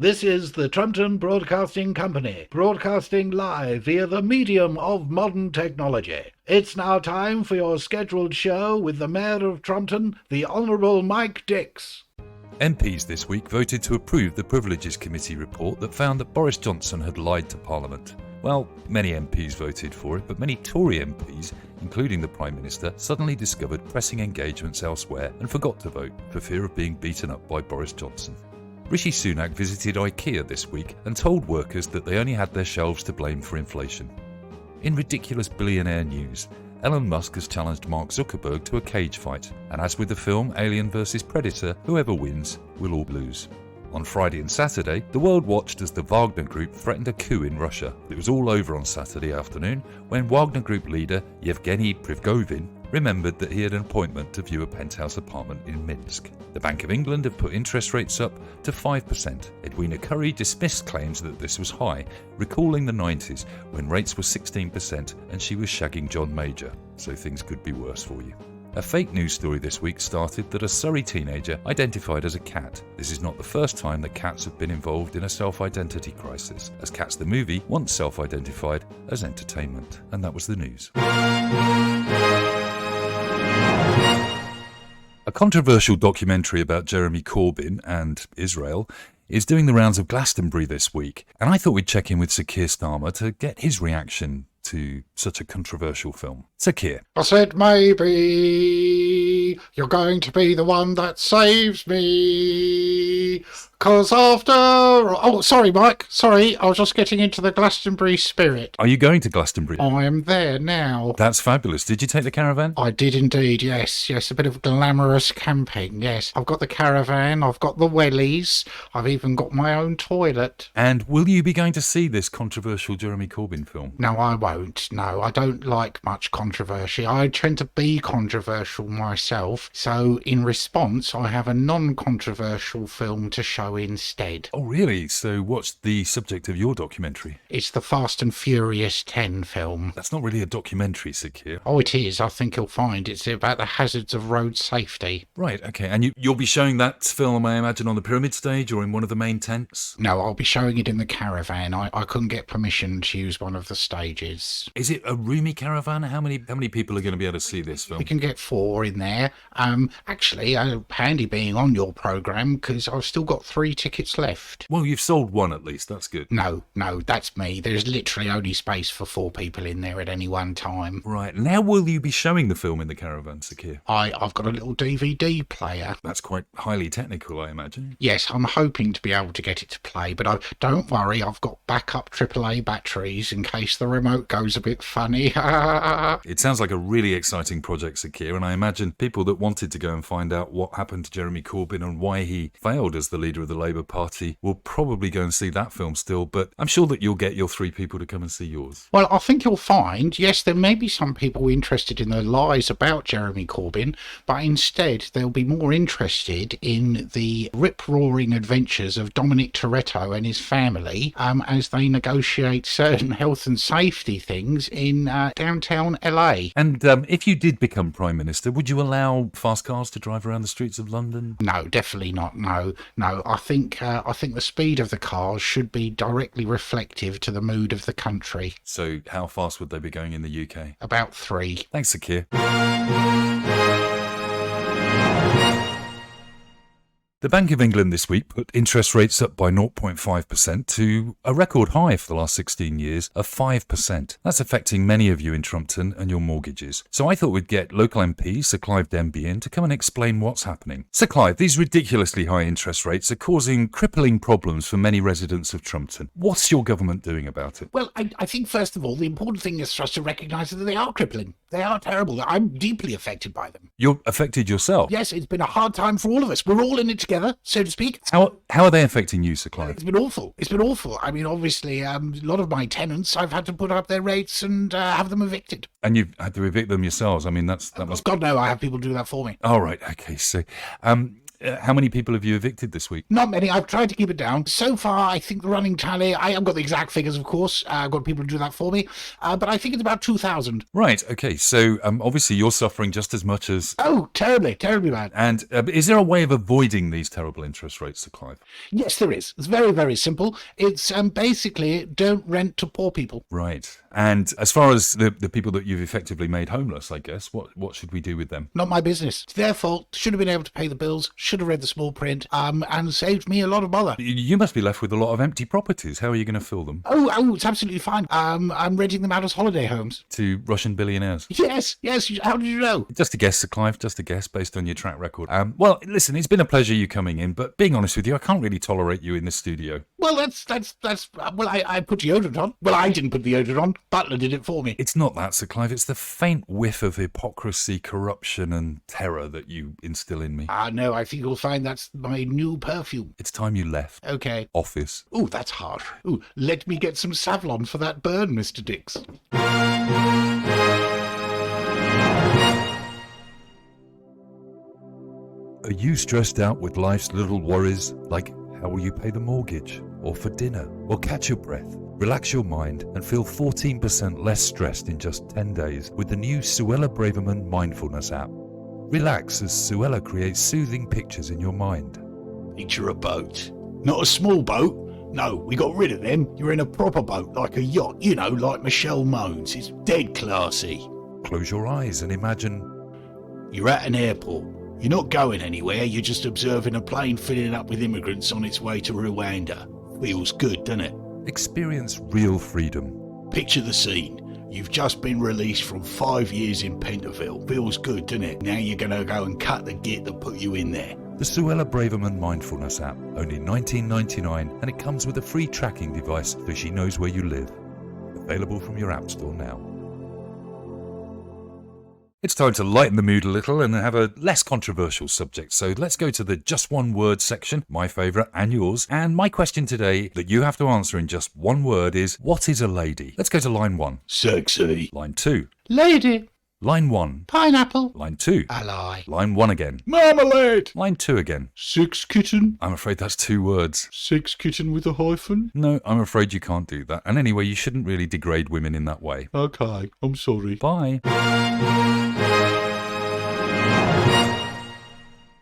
This is the Trumpton Broadcasting Company, broadcasting live via the medium of modern technology. It's now time for your scheduled show with the Mayor of Trumpton, the Honourable Mike Dix. MPs this week voted to approve the Privileges Committee report that found that Boris Johnson had lied to Parliament. Well, many MPs voted for it, but many Tory MPs, including the Prime Minister, suddenly discovered pressing engagements elsewhere and forgot to vote for fear of being beaten up by Boris Johnson. Rishi Sunak visited IKEA this week and told workers that they only had their shelves to blame for inflation. In ridiculous billionaire news, Elon Musk has challenged Mark Zuckerberg to a cage fight, and as with the film Alien vs Predator, whoever wins will all lose. On Friday and Saturday, the world watched as the Wagner Group threatened a coup in Russia. It was all over on Saturday afternoon when Wagner Group leader Yevgeny Prigozhin remembered that he had an appointment to view a penthouse apartment in Minsk. The Bank of England have put interest rates up to 5%. Edwina Currie dismissed claims that this was high, recalling the 90s when rates were 16% and she was shagging John Major, so things could be worse for you. A fake news story this week started that a Surrey teenager identified as a cat. This is not the first time that cats have been involved in a self-identity crisis, as Cats the movie once self-identified as entertainment. And that was the news. A controversial documentary about Jeremy Corbyn and Israel is doing the rounds of Glastonbury this week, and I thought we'd check in with Sir Kier Starmer to get his reaction to such a controversial film. Sir Kier. I said maybe you're going to be the one that saves me. 'Cause after... Oh, sorry, Mike. Sorry, I was just getting into the Glastonbury spirit. Are you going to Glastonbury? I am there now. That's fabulous. Did you take the caravan? I did indeed, yes. Yes, a bit of glamorous camping, yes. I've got the caravan, I've got the wellies, I've even got my own toilet. And will you be going to see this controversial Jeremy Corbyn film? No, I won't. No, I don't like much controversy. I tend to be controversial myself, so in response, I have a non-controversial film to show instead. Oh, really? So what's the subject of your documentary? It's the Fast and Furious 10 film. That's not really a documentary, Sir Kier. Oh, it is. I think you'll find it's about the hazards of road safety. Right, okay. And you'll be showing that film, I imagine, on the pyramid stage or in one of the main tents? No, I'll be showing it in the caravan. I couldn't get permission to use one of the stages. Is it a roomy caravan? How many people are going to be able to see this film? We can get 4 in there. Actually, handy being on your programme, because I've still got 3 tickets left. Well, you've sold 1 at least. That's good. No, that's me. There's literally only space for 4 people in there at any one time. Right. And how will you be showing the film in the caravan, Sir Kier? I've got a little DVD player. That's quite highly technical, I imagine. Yes, I'm hoping to be able to get it to play, but don't worry, I've got backup AAA batteries in case the remote goes a bit funny. It sounds like a really exciting project, Sir Kier, and I imagine people that wanted to go and find out what happened to Jeremy Corbyn and why he failed as the leader of the Labour Party will probably go and see that film still, but I'm sure that you'll get your 3 people to come and see yours. Well, I think you'll find, yes, there may be some people interested in the lies about Jeremy Corbyn, but instead they'll be more interested in the rip-roaring adventures of Dominic Toretto and his family as they negotiate certain health and safety things in downtown LA. And if you did become Prime Minister, would you allow fast cars to drive around the streets of London? No, definitely not. No. I think the speed of the cars should be directly reflective to the mood of the country. So how fast would they be going in the UK? About 3. Thanks, Sir Kier. The Bank of England this week put interest rates up by 0.5% to a record high for the last 16 years of 5%. That's affecting many of you in Trumpton and your mortgages. So I thought we'd get local MP Sir Clive Denby in to come and explain what's happening. Sir Clive, these ridiculously high interest rates are causing crippling problems for many residents of Trumpton. What's your government doing about it? Well, I think, first of all, the important thing is for us to recognise that they are crippling. They are terrible. I'm deeply affected by them. You're affected yourself? Yes, it's been a hard time for all of us. We're all in it together, so to speak. How are they affecting you, Sir Clive? It's been awful. It's been awful. I mean, obviously, a lot of my tenants, I've had to put up their rates and have them evicted. And you've had to evict them yourselves? I mean, that must... God, no, I have people do that for me. All right, okay, so... How many people have you evicted this week? Not many. I've tried to keep it down. So far, I think the running tally, I haven't got the exact figures, of course. I've got people to do that for me. But I think it's about 2,000. Right, okay. So obviously you're suffering just as much as... Oh, terribly bad. And is there a way of avoiding these terrible interest rates, Sir Clive? Yes, there is. It's very, very simple. It's basically don't rent to poor people. Right. And as far as the people that you've effectively made homeless, I guess, what should we do with them? Not my business. It's their fault. Should have been able to pay the bills. Should have read the small print. And saved me a lot of bother. You must be left with a lot of empty properties. How are you going to fill them? Oh, it's absolutely fine. I'm renting them out as holiday homes. To Russian billionaires? Yes. How did you know? Just a guess, Sir Clive, just a guess based on your track record. Well, listen, it's been a pleasure you coming in, but being honest with you, I can't really tolerate you in the studio. Well, I put deodorant on. Well, I didn't put the deodorant on. Butler did it for me. It's not that, Sir Clive. It's the faint whiff of hypocrisy, corruption and terror that you instill in me. No, I think you'll find that's my new perfume. It's time you left. Okay. Office. Ooh, that's harsh. Ooh, let me get some Savlon for that burn, Mr. Dix. Are you stressed out with life's little worries, like how will you pay the mortgage, or for dinner? Well, catch your breath, relax your mind, and feel 14% less stressed in just 10 days with the new Suella Braverman Mindfulness app. Relax as Suella creates soothing pictures in your mind. Picture a boat. Not a small boat. No, we got rid of them. You're in a proper boat, like a yacht, like Michelle Moans. It's dead classy. Close your eyes and imagine you're at an airport. You're not going anywhere, you're just observing a plane filling up with immigrants on its way to Rwanda. Feels good, doesn't it? experience real freedom. Picture the scene. You've just been released from 5 years in Pentonville. Feels good, doesn't it? Now you're going to go and cut the git that put you in there. The Suella Braverman Mindfulness app, only $19.99, and it comes with a free tracking device so she knows where you live. Available from your app store now. It's time to lighten the mood a little and have a less controversial subject. So let's go to the just one word section, my favourite and yours. And my question today that you have to answer in just one word is, what is a lady? Let's go to line 1. Sexy. Line 2. Lady. Line 1. Pineapple. Line 2. Ally. Line 1 again. Marmalade. Line 2 again. Six kitten. I'm afraid that's 2 words. Six kitten with a hyphen. No, I'm afraid you can't do that. And anyway, you shouldn't really degrade women in that way. Okay, I'm sorry. Bye.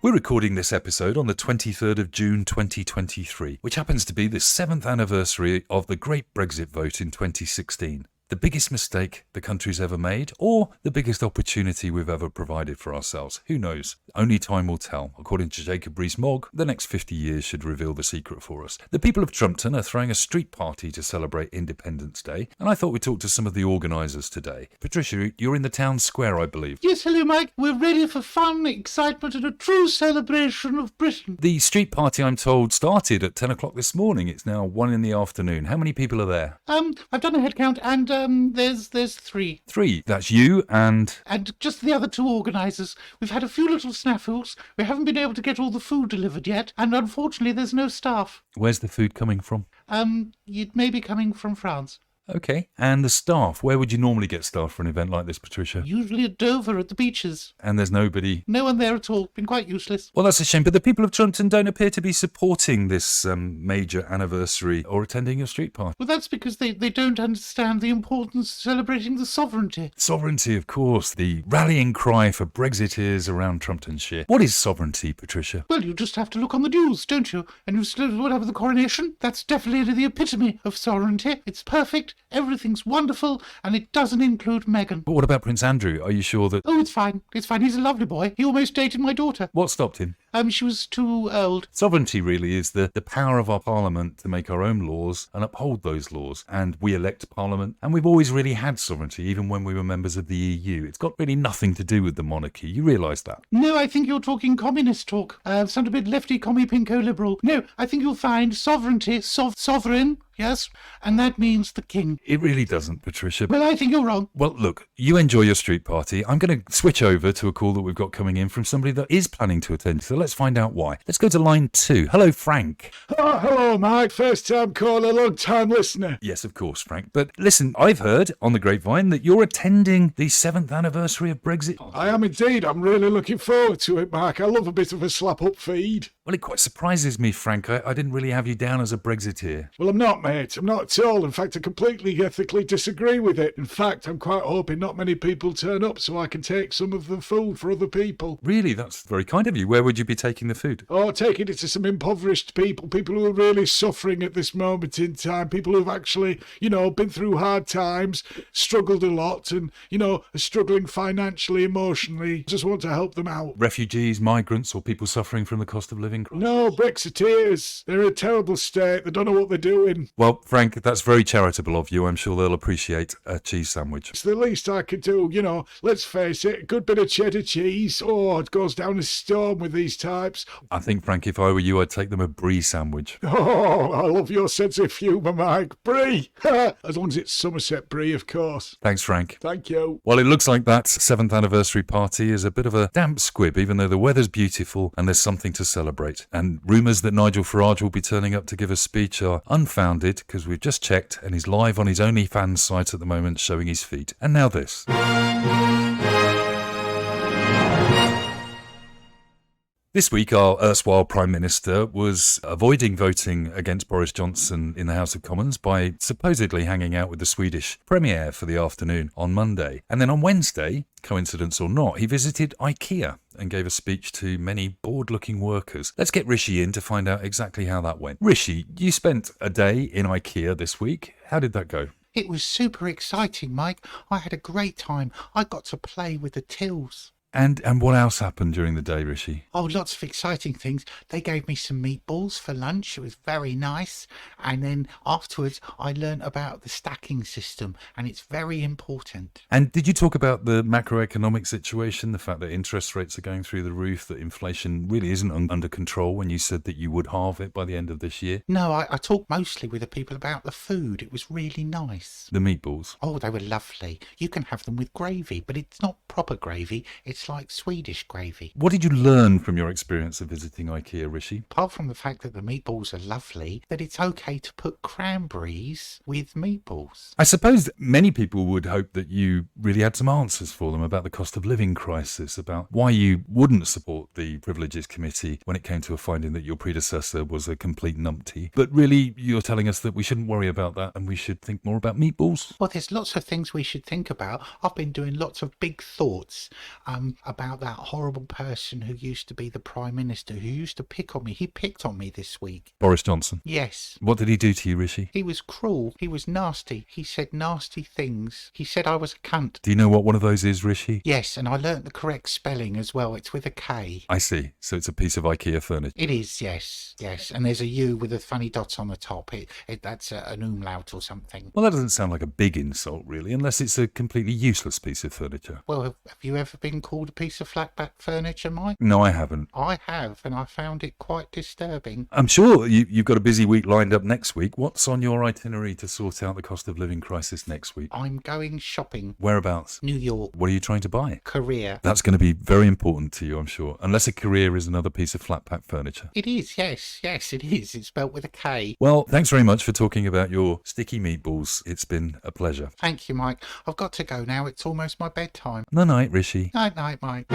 We're recording this episode on the 23rd of June 2023, which happens to be the 7th anniversary of the Great Brexit vote in 2016. The biggest mistake the country's ever made, or the biggest opportunity we've ever provided for ourselves. Who knows? Only time will tell. According to Jacob Rees-Mogg, the next 50 years should reveal the secret for us. The people of Trumpton are throwing a street party to celebrate Independence Day, and I thought we'd talk to some of the organisers today. Patricia, you're in the town square, I believe. Yes, hello, Mike. We're ready for fun, excitement, and a true celebration of Britain. The street party, I'm told, started at 10 o'clock this morning. It's now 1 in the afternoon. How many people are there? I've done a head count, and there's 3. 3. That's you and just the other 2 organisers. We've had a few little snafus. We haven't been able to get all the food delivered yet, and unfortunately there's no staff. Where's the food coming from? It may be coming from France. Okay. And the staff? Where would you normally get staff for an event like this, Patricia? Usually at Dover at the beaches. And there's nobody? No one there at all. Been quite useless. Well, that's a shame. But the people of Trumpton don't appear to be supporting this major anniversary or attending your street party. Well, that's because they don't understand the importance of celebrating the sovereignty. Sovereignty, of course. The rallying cry for Brexiteers around Trumptonshire. What is sovereignty, Patricia? Well, you just have to look on the news, don't you? And you still what happened with the coronation? That's definitely the epitome of sovereignty. It's perfect. Everything's wonderful, and it doesn't include Meghan. But what about Prince Andrew? Are you sure that... Oh, it's fine. It's fine. He's a lovely boy. He almost dated my daughter. What stopped him? She was too old. Sovereignty really is the power of our parliament to make our own laws and uphold those laws. And we elect parliament, and we've always really had sovereignty, even when we were members of the EU. It's got really nothing to do with the monarchy. You realise that? No, I think you're talking communist talk. Sound a bit lefty, commie, pinko, liberal. No, I think you'll find sovereignty, sovereign, yes, and that means the king. It really doesn't, Patricia. Well, I think you're wrong. Well, look, you enjoy your street party. I'm going to switch over to a call that we've got coming in from somebody that is planning to attend. So let's find out why. Let's go to line 2. Hello, Frank. Oh, hello, Mike. First time caller, long time listener. Yes, of course, Frank. But listen, I've heard on the grapevine that you're attending the 7th anniversary of Brexit. I am indeed. I'm really looking forward to it, Mike. I love a bit of a slap-up feed. Well, it quite surprises me, Frank. I didn't really have you down as a Brexiteer. Well, I'm not, mate. I'm not at all. In fact, I completely ethically disagree with it. In fact, I'm quite hoping not many people turn up so I can take some of the food for other people. Really? That's very kind of you. Where would you be taking the food? Oh, taking it to some impoverished people who are really suffering at this moment in time, people who've actually, been through hard times, struggled a lot and, are struggling financially, emotionally. Just want to help them out. Refugees, migrants, or people suffering from the cost of living crisis? No, Brexiteers. They're in a terrible state. They don't know what they're doing. Well, Frank, that's very charitable of you. I'm sure they'll appreciate a cheese sandwich. It's the least I could do, Let's face it, a good bit of cheddar cheese. Oh, it goes down a storm with these types. I think, Frank, if I were you, I'd take them a brie sandwich. Oh, I love your sense of humour, Mike. Brie! As long as it's Somerset Brie, of course. Thanks, Frank. Thank you. Well, it looks like that 7th anniversary party is a bit of a damp squib, even though the weather's beautiful and there's something to celebrate. And rumours that Nigel Farage will be turning up to give a speech are unfounded, because we've just checked and he's live on his OnlyFans site at the moment showing his feet. And now this. This week, our erstwhile Prime Minister was avoiding voting against Boris Johnson in the House of Commons by supposedly hanging out with the Swedish Premier for the afternoon on Monday. And then on Wednesday, coincidence or not, he visited IKEA and gave a speech to many bored-looking workers. Let's get Rishi in to find out exactly how that went. Rishi, you spent a day in IKEA this week. How did that go? It was super exciting, Mike. I had a great time. I got to play with the tills. And what else happened during the day, Rishi? Oh, lots of exciting things. They gave me some meatballs for lunch. It was very nice. And then afterwards, I learnt about the stacking system, and it's very important. And did you talk about the macroeconomic situation, the fact that interest rates are going through the roof, that inflation really isn't under control when you said that you would halve it by the end of this year? No, I talked mostly with the people about the food. It was really nice. The meatballs? Oh, they were lovely. You can have them with gravy, but it's not proper gravy. It's like Swedish gravy. What did you learn from your experience of visiting IKEA, Rishi? Apart from the fact that the meatballs are lovely, that it's okay to put cranberries with meatballs. I suppose many people would hope that you really had some answers for them about the cost of living crisis, about why you wouldn't support the Privileges Committee when it came to a finding that your predecessor was a complete numpty. But really, you're telling us that we shouldn't worry about that and we should think more about meatballs? Well, there's lots of things we should think about. I've been doing lots of big thoughts about that horrible person who used to be the Prime Minister, who used to pick on me. He picked on me this week. Boris Johnson? Yes. What did he do to you, Rishi? He was cruel. He was nasty. He said nasty things. He said I was a cunt. Do you know what one of those is, Rishi? Yes, and I learnt the correct spelling as well. It's with a K. I see. So it's a piece of IKEA furniture. It is, yes. And there's a U with a funny dots on the top. That's an umlaut or something. Well, that doesn't sound like a big insult, really, unless it's a completely useless piece of furniture. Well, have you ever been called a piece of flatback furniture, Mike? No, I haven't. I have, and I found it quite disturbing. I'm sure you've got a busy week lined up next week. What's on your itinerary to sort out the cost of living crisis next week? I'm going shopping. Whereabouts? New York. What are you trying to buy? Career. That's going to be very important to you, I'm sure. Unless a career is another piece of flat pack furniture. It is, yes, it is. It's spelt with a K. Well, thanks very much for talking about your sticky meatballs. It's been a pleasure. Thank you, Mike. I've got to go now. It's almost my bedtime. Night, Rishi. Night, Mike.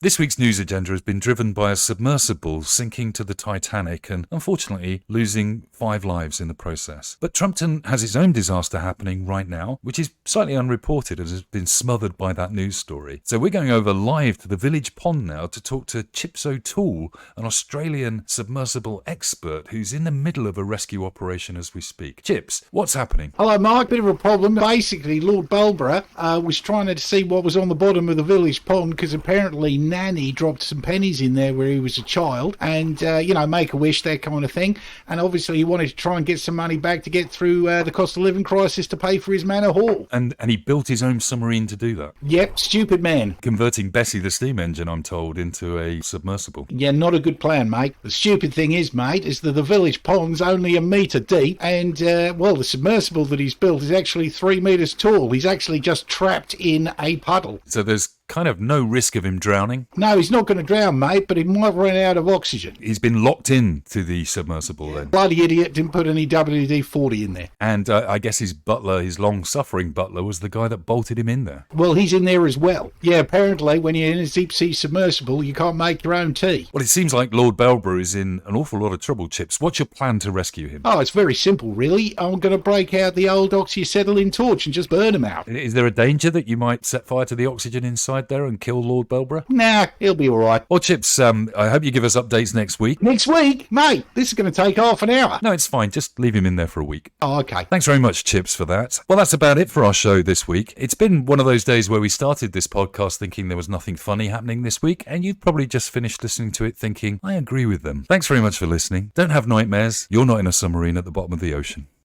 This week's news agenda has been driven by a submersible sinking to the Titanic and, unfortunately, losing 5 lives in the process. But Trumpton has its own disaster happening right now, which is slightly unreported and has been smothered by that news story. So we're going over live to the village pond now to talk to Chips O'Toole, an Australian submersible expert who's in the middle of a rescue operation as we speak. Chips, what's happening? Hello, Mark. Bit of a problem. Basically, Lord Bulborough was trying to see what was on the bottom of the village pond because apparently nanny dropped some pennies in there where he was a child and, make a wish, that kind of thing. And obviously he wanted to try and get some money back to get through the cost of living crisis to pay for his manor hall. And he built his own submarine to do that. Yep, stupid man. Converting Bessie the steam engine, I'm told, into a submersible. Yeah, not a good plan, mate. The stupid thing is, mate, is that the village pond's only a metre deep and, the submersible that he's built is actually 3 metres tall. He's actually just trapped in a puddle. So there's kind of no risk of him drowning? No, he's not going to drown, mate, but he might run out of oxygen. He's been locked in to the submersible then. Bloody idiot didn't put any WD-40 in there. And I guess his butler, his long-suffering butler, was the guy that bolted him in there. Well, he's in there as well. Yeah, apparently when you're in a deep-sea submersible, you can't make your own tea. Well, it seems like Lord Belborough is in an awful lot of trouble, Chips. What's your plan to rescue him? Oh, it's very simple, really. I'm going to break out the old oxyacetylene torch and just burn him out. Is there a danger that you might set fire to the oxygen inside there and kill Lord Belborough? Nah, he'll be all right. Well, Chips, I hope you give us updates next week. Next week? Mate, this is going to take half an hour. No, it's fine. Just leave him in there for a week. Oh, okay. Thanks very much, Chips, for that. Well, that's about it for our show this week. It's been one of those days where we started this podcast thinking there was nothing funny happening this week, and you've probably just finished listening to it thinking, I agree with them. Thanks very much for listening. Don't have nightmares. You're not in a submarine at the bottom of the ocean.